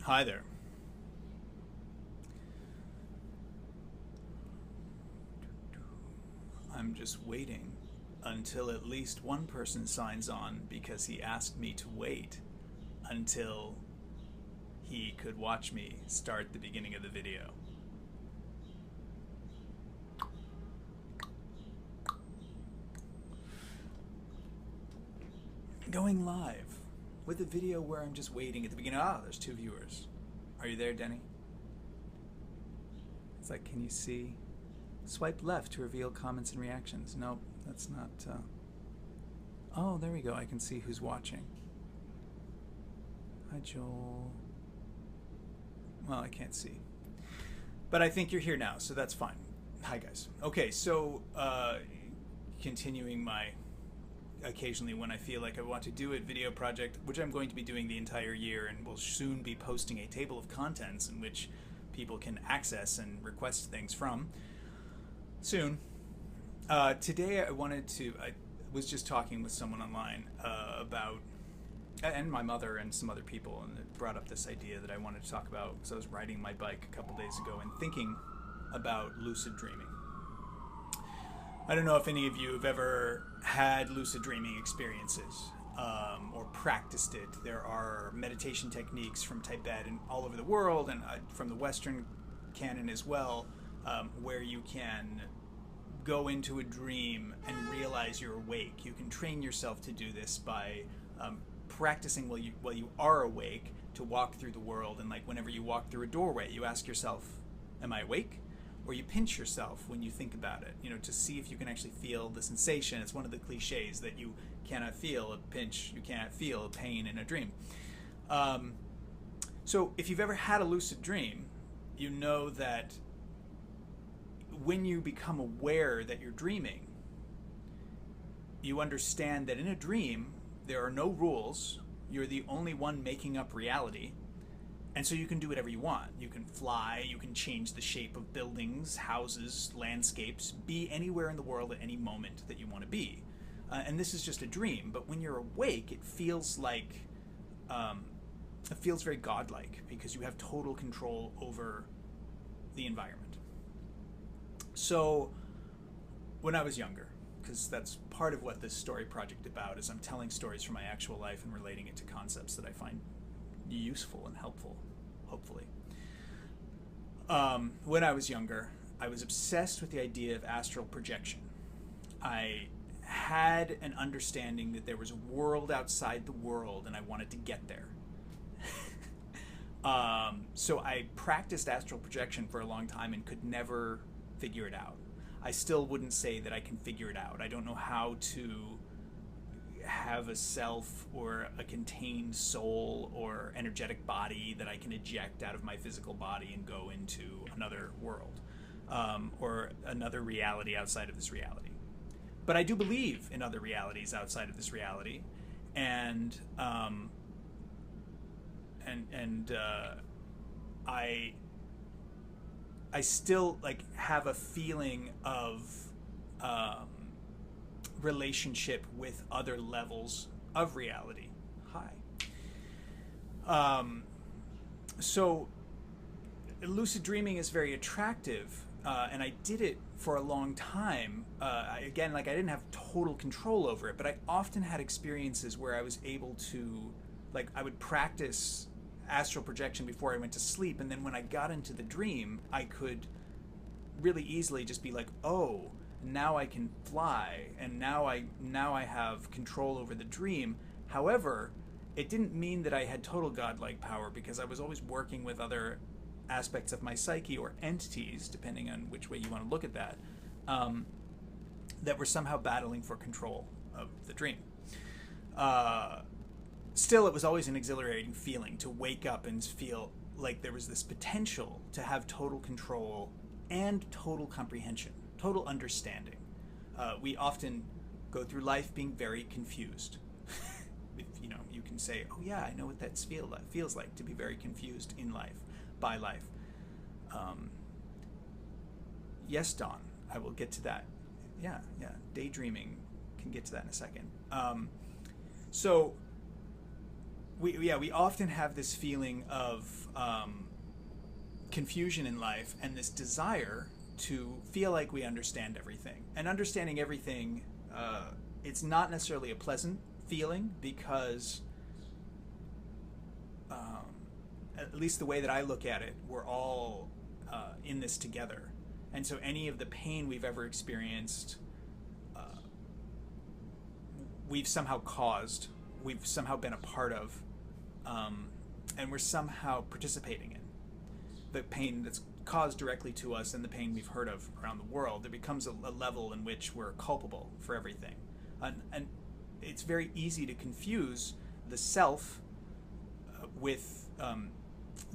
Hi there. I'm just waiting until at least one person signs on because he asked me to wait until he could watch me start the beginning of the video. Going live with a video where I'm just waiting at the beginning. Ah, there's 2 viewers. Are you there, Denny? It's like, can you see? Swipe left to reveal comments and reactions. Nope, that's not. Oh, there we go. I can see who's watching. Hi, Joel. Well, I can't see. But I think you're here now, so that's fine. Hi, guys. Okay, so continuing my occasionally when I feel like I want to do it video project, which I'm going to be doing the entire year, and will soon be posting a table of contents in which people can access and request things from. Soon. Today I was just talking with someone online about, and my mother and some other people, and it brought up this idea that I wanted to talk about because I was riding my bike a couple days ago and thinking about lucid dreaming. I don't know if any of you have ever had lucid dreaming experiences or practiced it. There are meditation techniques from Tibet and all over the world, and from the Western canon as well, where you can go into a dream and realize you're awake. You can train yourself to do this by practicing while you are awake to walk through the world. And like whenever you walk through a doorway, you ask yourself, am I awake? Or you pinch yourself when you think about it, to see if you can actually feel the sensation. It's one of the cliches that you cannot feel a pinch, you can't feel pain in a dream. So if you've ever had a lucid dream, you know that when you become aware that you're dreaming, you understand that in a dream, there are no rules. You're the only one making up reality. And so you can do whatever you want. You can fly, you can change the shape of buildings, houses, landscapes, be anywhere in the world at any moment that you want to be. And this is just a dream, but when you're awake, it feels like, it feels very godlike because you have total control over the environment. So when I was younger, because that's part of what this story project about, is I'm telling stories from my actual life and relating it to concepts that I find useful and helpful, hopefully. When I was younger, I was obsessed with the idea of astral projection. I had an understanding that there was a world outside the world, and I wanted to get there. So I practiced astral projection for a long time and could never figure it out. I still wouldn't say that I can figure it out. I don't know how to have a self or a contained soul or energetic body that I can eject out of my physical body and go into another world or another reality outside of this reality. But I do believe in other realities outside of this reality, and I still have a feeling of relationship with other levels of reality. Hi. So lucid dreaming is very attractive, and I did it for a long time. I didn't have total control over it, but I often had experiences where I was able to, I would practice astral projection before I went to sleep, and then when I got into the dream, I could really easily just be like, oh, now I can fly, and now I have control over the dream. However, it didn't mean that I had total godlike power, because I was always working with other aspects of my psyche, or entities, depending on which way you want to look at that, that were somehow battling for control of the dream. Still, it was always an exhilarating feeling to wake up and feel like there was this potential to have total control and total comprehension, total understanding. We often go through life being very confused. You can say, oh yeah, I know what that feels like, to be very confused in life, by life. Yes, Dawn, I will get to that. Yeah, daydreaming, can get to that in a second. So we often have this feeling of confusion in life and this desire to feel like we understand everything. And understanding everything, it's not necessarily a pleasant feeling because, at least the way that I look at it, we're all in this together. And so any of the pain we've ever experienced, we've somehow caused, we've somehow been a part of, and we're somehow participating in. The pain that's caused directly to us and the pain we've heard of around the world, there becomes a level in which we're culpable for everything. And it's very easy to confuse the self with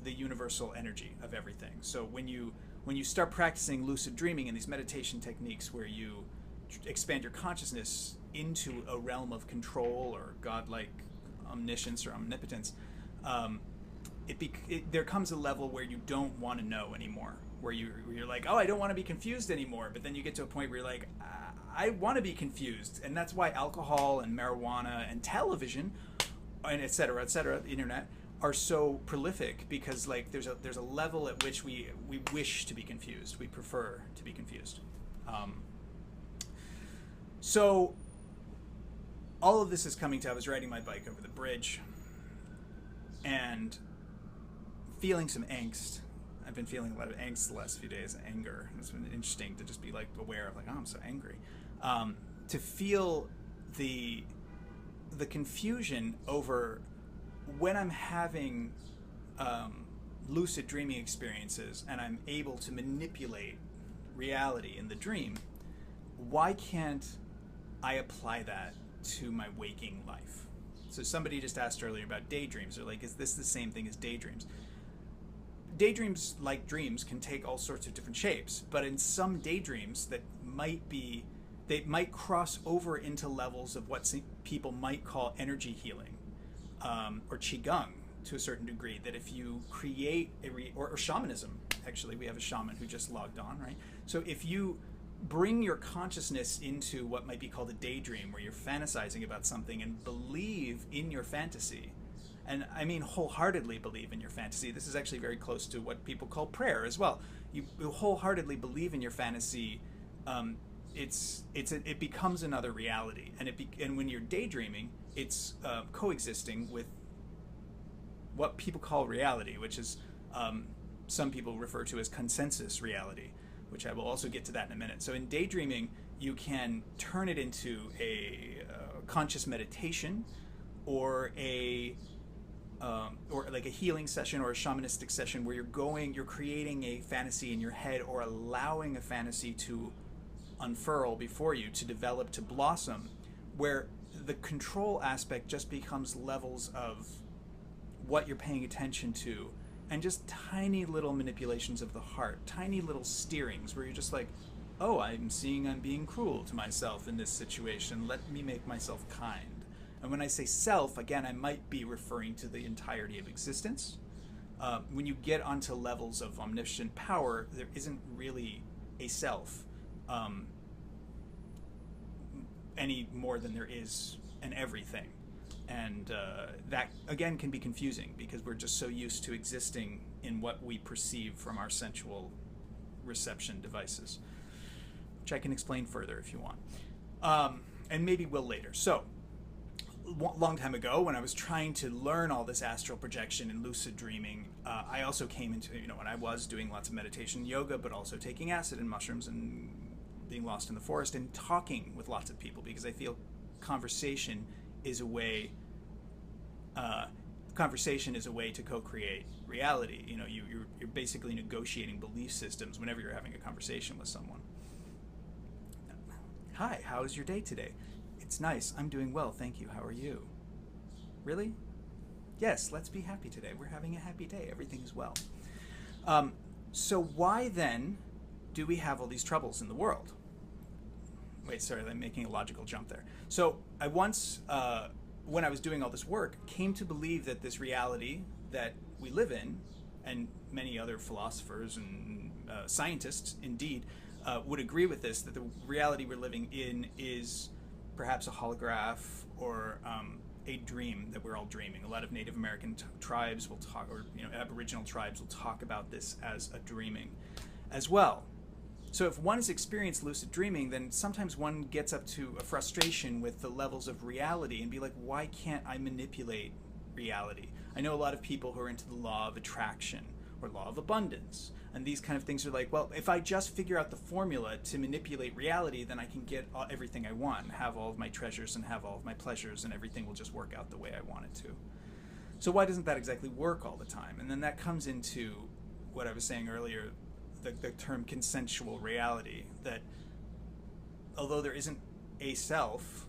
the universal energy of everything. So when you start practicing lucid dreaming and these meditation techniques where you expand your consciousness into a realm of control or godlike omniscience or omnipotence, there comes a level where you don't want to know anymore, where you're like, oh, I don't want to be confused anymore. But then you get to a point where you're like, I want to be confused. And that's why alcohol and marijuana and television and et cetera, the internet, are so prolific, because like there's a level at which we wish to be confused. We prefer to be confused. So all of this is coming to, I was riding my bike over the bridge and feeling some angst. I've been feeling a lot of angst the last few days, anger. It's been interesting to just be like aware of like, oh, I'm so angry. To feel the confusion over when I'm having lucid dreaming experiences and I'm able to manipulate reality in the dream, why can't I apply that to my waking life? So somebody just asked earlier about daydreams. They're like, is this the same thing as daydreams? Daydreams, like dreams, can take all sorts of different shapes, but in some daydreams that they might cross over into levels of what people might call energy healing, or qigong to a certain degree, that if you create or shamanism, actually, we have a shaman who just logged on, right? So if you bring your consciousness into what might be called a daydream, where you're fantasizing about something and believe in your fantasy, and I mean wholeheartedly believe in your fantasy. This is actually very close to what people call prayer as well. You wholeheartedly believe in your fantasy. It becomes another reality, and when you're daydreaming, it's coexisting with what people call reality, which is some people refer to as consensus reality, which I will also get to that in a minute. So in daydreaming, you can turn it into a conscious meditation, or like a healing session or a shamanistic session, where you're creating a fantasy in your head, or allowing a fantasy to unfurl before you, to develop, to blossom, where the control aspect just becomes levels of what you're paying attention to, and just tiny little manipulations of the heart, tiny little steerings where you're just like, oh, I'm being cruel to myself in this situation. Let me make myself kind. And when I say self, again, I might be referring to the entirety of existence. When you get onto levels of omniscient power, there isn't really a self any more than there is an everything. And that, again, can be confusing, because we're just so used to existing in what we perceive from our sensual reception devices, which I can explain further if you want. And maybe will later. So, long time ago, when I was trying to learn all this astral projection and lucid dreaming, I also came into, when I was doing lots of meditation, yoga, but also taking acid and mushrooms and being lost in the forest and talking with lots of people, because I feel conversation is a way to co-create reality. You're basically negotiating belief systems whenever you're having a conversation with someone. Hi, how is your day today? It's nice. I'm doing well, thank you. How are you? Really? Yes, let's be happy today. We're having a happy day. Everything's well. So why then do we have all these troubles in the world? Wait, sorry, I'm making a logical jump there. So I once, when I was doing all this work, came to believe that this reality that we live in, and many other philosophers and scientists, indeed, would agree with this, that the reality we're living in is perhaps a holograph, or a dream that we're all dreaming. A lot of Native American tribes will talk, or Aboriginal tribes will talk about this as a dreaming as well. So if one has experienced lucid dreaming, then sometimes one gets up to a frustration with the levels of reality and be like, why can't I manipulate reality? I know a lot of people who are into the law of attraction or law of abundance, and these kind of things are like, well, if I just figure out the formula to manipulate reality, then I can get everything I want, have all of my treasures and have all of my pleasures, and everything will just work out the way I want it to. So why doesn't that exactly work all the time? And then that comes into what I was saying earlier, the term consensual reality, that although there isn't a self,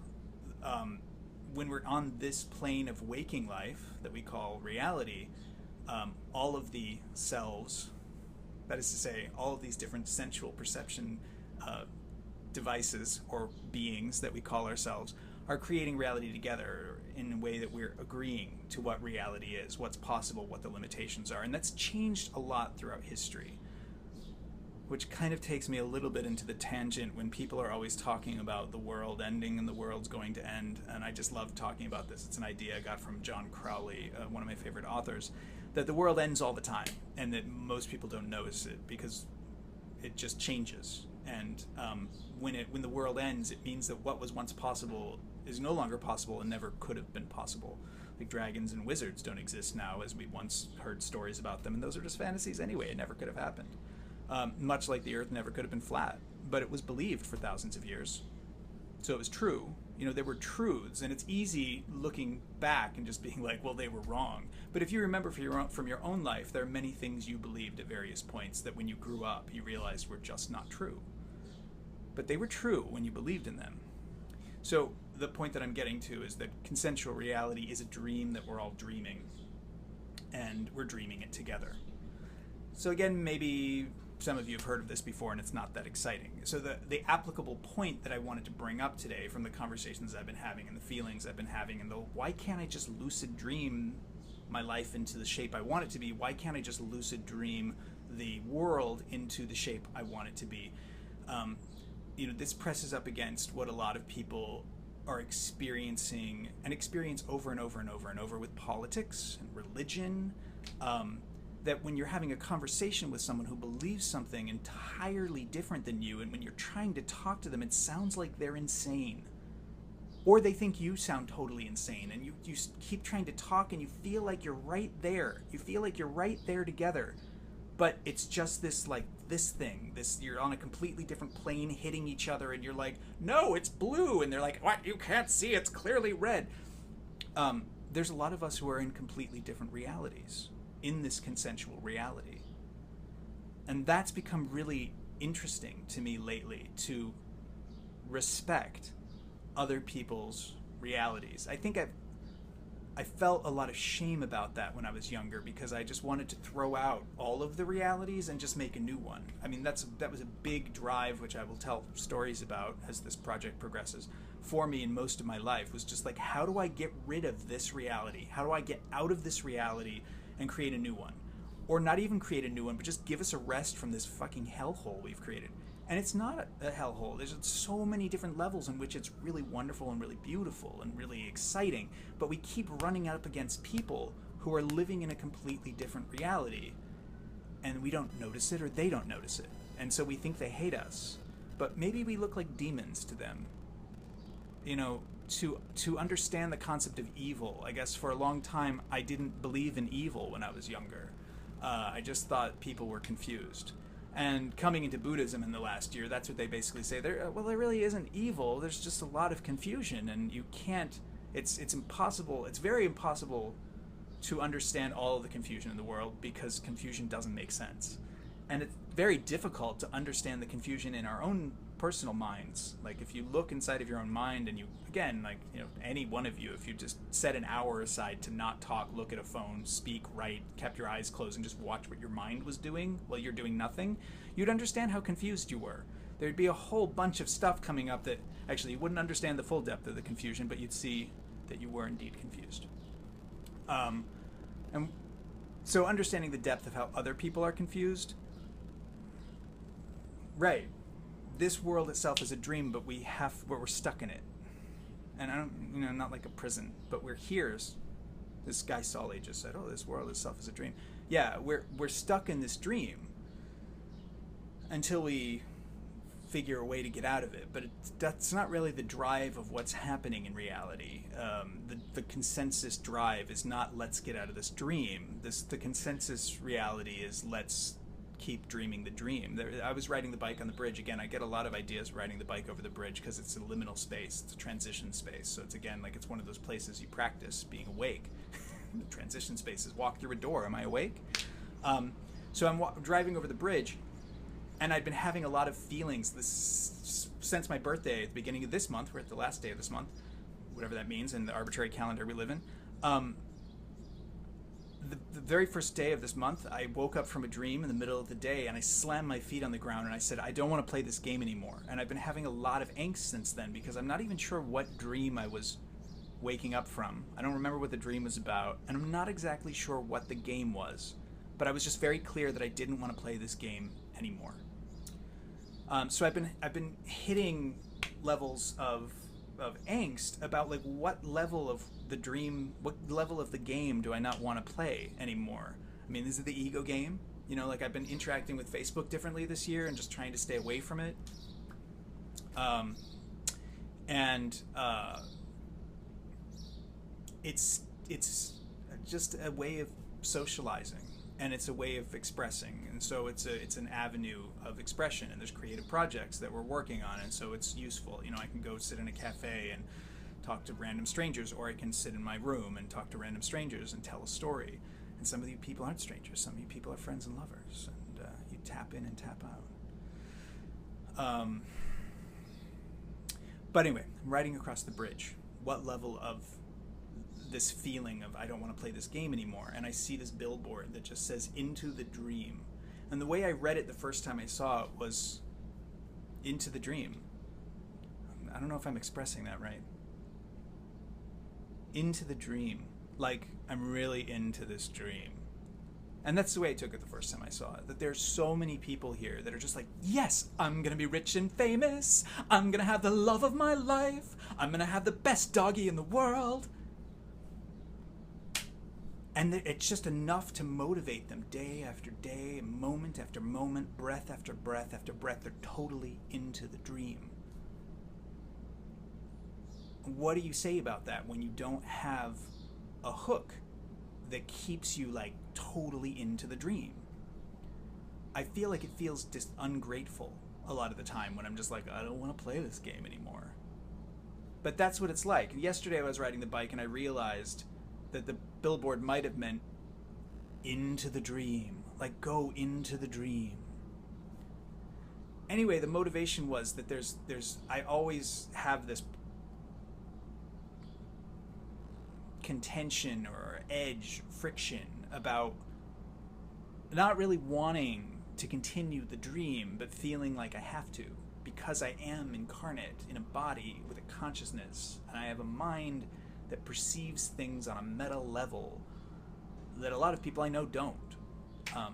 when we're on this plane of waking life that we call reality, all of the selves, that is to say, all of these different sensual perception devices or beings that we call ourselves, are creating reality together in a way that we're agreeing to what reality is, what's possible, what the limitations are. And that's changed a lot throughout history, which kind of takes me a little bit into the tangent when people are always talking about the world ending and the world's going to end. And I just love talking about this. It's an idea I got from John Crowley, one of my favorite authors, that the world ends all the time and that most people don't notice it because it just changes. And when the world ends, it means that what was once possible is no longer possible and never could have been possible. Like dragons and wizards don't exist now as we once heard stories about them, and those are just fantasies anyway. It never could have happened. Much like the earth never could have been flat, but it was believed for thousands of years. So it was true. There were truths, and it's easy looking back and just being like, well, they were wrong. But if you remember from your own life, there are many things you believed at various points that when you grew up, you realized were just not true. But they were true when you believed in them. So the point that I'm getting to is that consensual reality is a dream that we're all dreaming, and we're dreaming it together. So again, maybe some of you have heard of this before and it's not that exciting. So the applicable point that I wanted to bring up today from the conversations I've been having and the feelings I've been having and the why can't I just lucid dream my life into the shape I want it to be? Why can't I just lucid dream the world into the shape I want it to be? This presses up against what a lot of people are experiencing and experience over and over and over and over with politics and religion. That when you're having a conversation with someone who believes something entirely different than you, and when you're trying to talk to them, it sounds like they're insane. Or they think you sound totally insane, and you keep trying to talk and you feel like you're right there. You feel like you're right there together. But it's just this thing, you're on a completely different plane hitting each other, and you're like, no, it's blue. And they're like, what? You can't see, it's clearly red. There's a lot of us who are in completely different realities in this consensual reality. And that's become really interesting to me lately, to respect other people's realities. I think I felt a lot of shame about that when I was younger because I just wanted to throw out all of the realities and just make a new one. I mean, that was a big drive, which I will tell stories about as this project progresses, for me in most of my life, was just like, how do I get rid of this reality? How do I get out of this reality and create a new one? Or not even create a new one, but just give us a rest from this fucking hellhole we've created. And it's not a hellhole. There's so many different levels in which it's really wonderful and really beautiful and really exciting. But we keep running up against people who are living in a completely different reality. And we don't notice it, or they don't notice it. And so we think they hate us. But maybe we look like demons to them. To understand the concept of evil, I guess for a long time I didn't believe in evil when I was younger. I just thought people were confused. And coming into Buddhism in the last year, that's what they basically say. There really isn't evil. There's just a lot of confusion, and you can't. It's impossible. It's very impossible to understand all of the confusion in the world because confusion doesn't make sense, and it's very difficult to understand the confusion in our own personal minds. Like if you look inside of your own mind, and you again, any one of you, if you just set an hour aside to not talk, look at a phone, speak, write, kept your eyes closed, and just watch what your mind was doing while you're doing nothing, you'd understand how confused you were. There'd be a whole bunch of stuff coming up that actually you wouldn't understand the full depth of the confusion, but you'd see that you were indeed confused. And so understanding the depth of how other people are confused, right? This world itself is a dream, but we're stuck in it. and I don't, not like a prison, but we're here. This guy Solly just said, "Oh, this world itself is a dream." Yeah, we're stuck in this dream until we figure a way to get out of it. But that's not really the drive of what's happening in reality. The consensus drive is not "let's get out of this dream." The consensus reality is "let's keep dreaming the dream." I was riding the bike on the bridge. Again, I get a lot of ideas riding the bike over the bridge because it's a liminal space. It's a transition space. So it's, again, like it's one of those places you practice being awake. The transition space is walk through a door. Am I awake? So I'm driving over the bridge, and I'd been having a lot of feelings since my birthday at the beginning of this month. We're at the last day of this month, whatever that means in the arbitrary calendar we live in. The very first day of this month, I woke up from a dream in the middle of the day, and I slammed my feet on the ground, and I said, I don't want to play this game anymore. And I've been having a lot of angst since then, because I'm not even sure what dream I was waking up from. I don't remember what the dream was about, and I'm not exactly sure what the game was. But I was just very clear that I didn't want to play this game anymore. So I've been hitting levels of angst about like what level of the dream, what level of the game do I not want to play anymore? I mean, is it the ego game? Like I've been interacting with Facebook differently this year and just trying to stay away from it. It's just a way of socializing, and it's a way of expressing, and so it's an avenue of expression, and there's creative projects that we're working on, and so it's useful. I can go sit in a cafe and talk to random strangers, or I can sit in my room and talk to random strangers and tell a story. And some of you people aren't strangers. Some of you people are friends and lovers, and you tap in and tap out. But anyway, I'm riding across the bridge. What level of this feeling of I don't want to play this game anymore? And I see this billboard that just says "Into the Dream." And the way I read it the first time I saw it was "Into the Dream." I don't know if I'm expressing that right. Into the dream. Like, I'm really into this dream. And that's the way I took it the first time I saw it. That there's so many people here that are just like, yes, I'm going to be rich and famous. I'm going to have the love of my life. I'm going to have the best doggy in the world. And it's just enough to motivate them day after day, moment after moment, breath after breath after breath. They're totally into the dream. What do you say about that when you don't have a hook that keeps you like totally into the dream? I feel like it feels just ungrateful a lot of the time when I'm just like, I don't want to play this game anymore. But that's what it's like. Yesterday I was riding the bike and I realized that the billboard might have meant into the dream, like go into the dream. Anyway, the motivation was that I always have this contention or edge, friction about not really wanting to continue the dream, but feeling like I have to, because I am incarnate in a body with a consciousness, and I have a mind that perceives things on a meta level that a lot of people I know don't.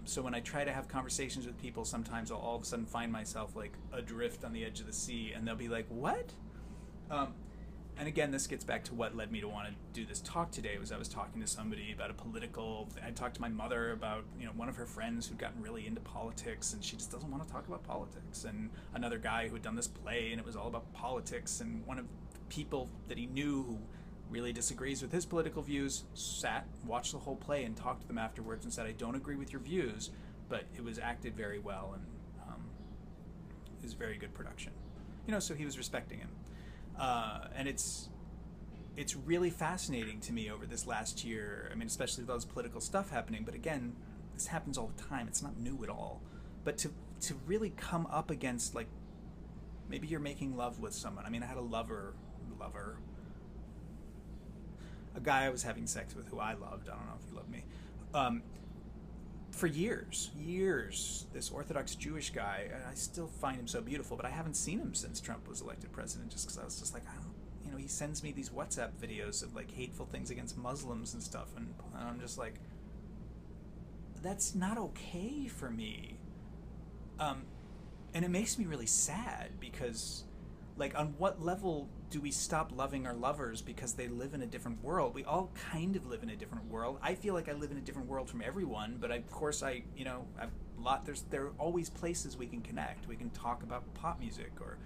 So when I try to have conversations with people, sometimes I'll all of a sudden find myself like adrift on the edge of the sea, and they'll be like, what? And again, this gets back to what led me to want to do this talk today. Was I was talking to somebody about I talked to my mother about, one of her friends who'd gotten really into politics, and she just doesn't want to talk about politics. And another guy who had done this play, and it was all about politics. And one of the people that he knew who really disagrees with his political views watched the whole play, and talked to them afterwards and said, I don't agree with your views, but it was acted very well, and it was a very good production. So he was respecting him. And it's really fascinating to me over this last year. I mean, especially with all this political stuff happening. But again, this happens all the time. It's not new at all. But to really come up against, like, maybe you're making love with someone. I mean, I had a lover, a guy I was having sex with who I loved. I don't know if he loved me. For years, this Orthodox Jewish guy, and I still find him so beautiful, but I haven't seen him since Trump was elected president, just because I was just like, he sends me these WhatsApp videos of like hateful things against Muslims and stuff, and I'm just like, that's not okay for me. And it makes me really sad, because like, on what level do we stop loving our lovers because they live in a different world? We all kind of live in a different world. I feel like I live in a different world from everyone, but of course there are always places we can connect. We can talk about pop music or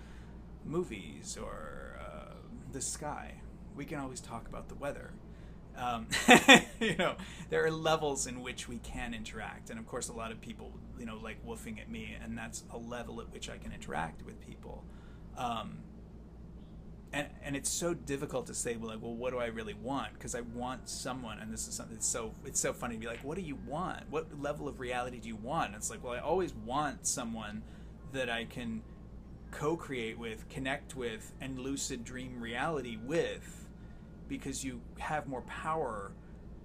movies or the sky. We can always talk about the weather. There are levels in which we can interact, and of course a lot of people like woofing at me, and that's a level at which I can interact with people. And it's so difficult to say, well, what do I really want? Because I want someone, and this is something it's so funny to be like, what do you want? What level of reality do you want? And it's like, well, I always want someone that I can co-create with, connect with, and lucid dream reality with, because you have more power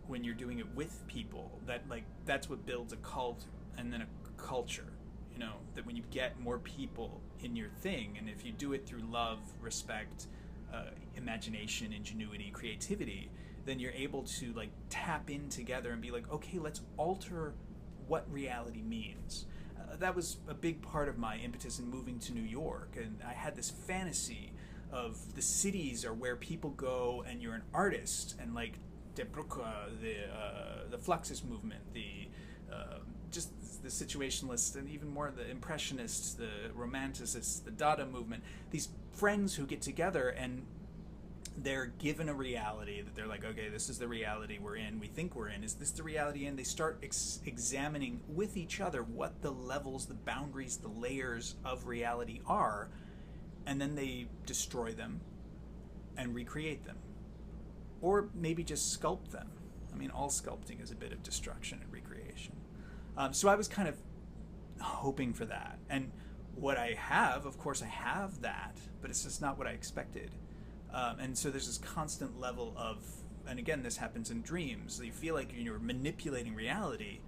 when you're doing it with people. That's what builds a cult and then a culture. That when you get more people in your thing, and if you do it through love, respect, imagination, ingenuity, creativity, then you're able to tap in together and be like, okay, let's alter what reality means. That was a big part of my impetus in moving to New York, and I had this fantasy of the cities are where people go and you're an artist, and like De Bruyne, the Fluxus movement, just the situationalists, and even more the impressionists, the romanticists, the Dada movement, these friends who get together and they're given a reality that they're like, okay, this is the reality we're in, we think we're in, is this the reality? And they start examining with each other what the levels, the boundaries, the layers of reality are, and then they destroy them and recreate them. Or maybe just sculpt them. I mean, all sculpting is a bit of destruction and recreation. So I was kind of hoping for that. And what I have, of course I have that, but it's just not what I expected. And so there's this constant level of, and again, this happens in dreams, you feel like you're manipulating reality.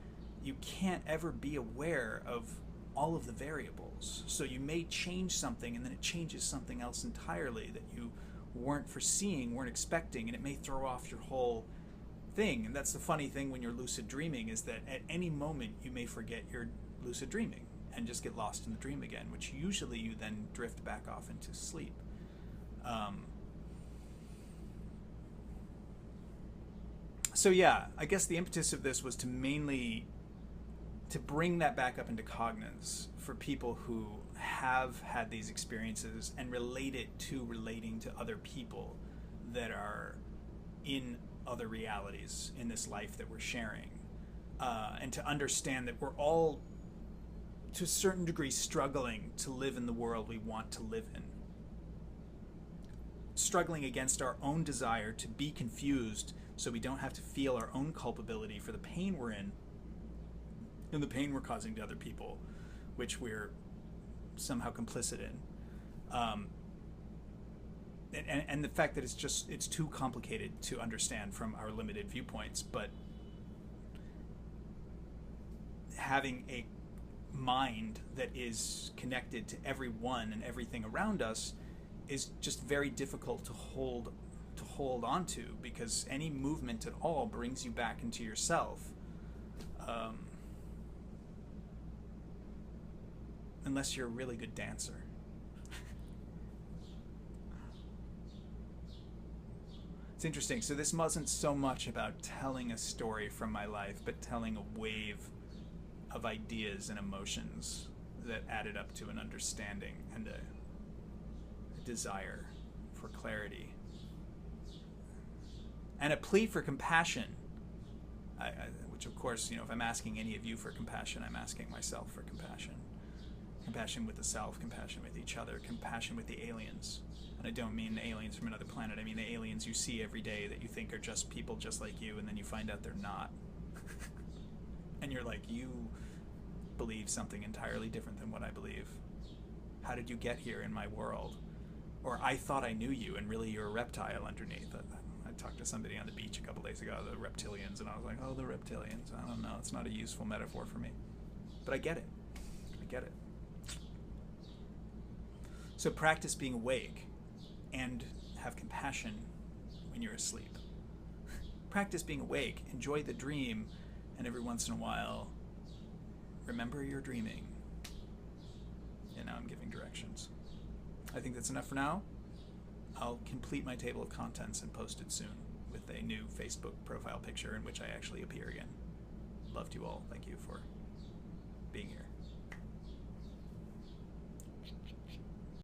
You can't ever be aware of all of the variables. So you may change something and then it changes something else entirely that you weren't foreseeing, weren't expecting, and it may throw off your whole thing. And that's the funny thing when you're lucid dreaming, is that at any moment you may forget you're lucid dreaming and just get lost in the dream again, which usually you then drift back off into sleep. So yeah, I guess the impetus of this was to mainly to bring that back up into cognizance for people who have had these experiences and relate it to relating to other people that are in other realities in this life that we're sharing, and to understand that we're all to a certain degree struggling to live in the world we want to live in, struggling against our own desire to be confused so we don't have to feel our own culpability for the pain we're in and the pain we're causing to other people, which we're somehow complicit in. And the fact that it's too complicated to understand from our limited viewpoints, but having a mind that is connected to everyone and everything around us is just very difficult to hold on to, because any movement at all brings you back into yourself. Unless you're a really good dancer. It's interesting. So this wasn't so much about telling a story from my life, but telling a wave of ideas and emotions that added up to an understanding and a desire for clarity. And a plea for compassion, which of course, if I'm asking any of you for compassion, I'm asking myself for compassion. Compassion with the self, compassion with each other, compassion with the aliens. And I don't mean the aliens from another planet. I mean the aliens you see every day that you think are just people just like you, and then you find out they're not. And you're like, you believe something entirely different than what I believe. How did you get here in my world? Or I thought I knew you, and really you're a reptile underneath. I talked to somebody on the beach a couple days ago, the reptilians, and I was like, oh, the reptilians. I don't know. It's not a useful metaphor for me. But I get it. I get it. So practice being awake and have compassion when you're asleep. Practice being awake, enjoy the dream, and every once in a while, remember you're dreaming. And now I'm giving directions. I think that's enough for now. I'll complete my table of contents and post it soon with a new Facebook profile picture in which I actually appear again. Loved you all. Thank you for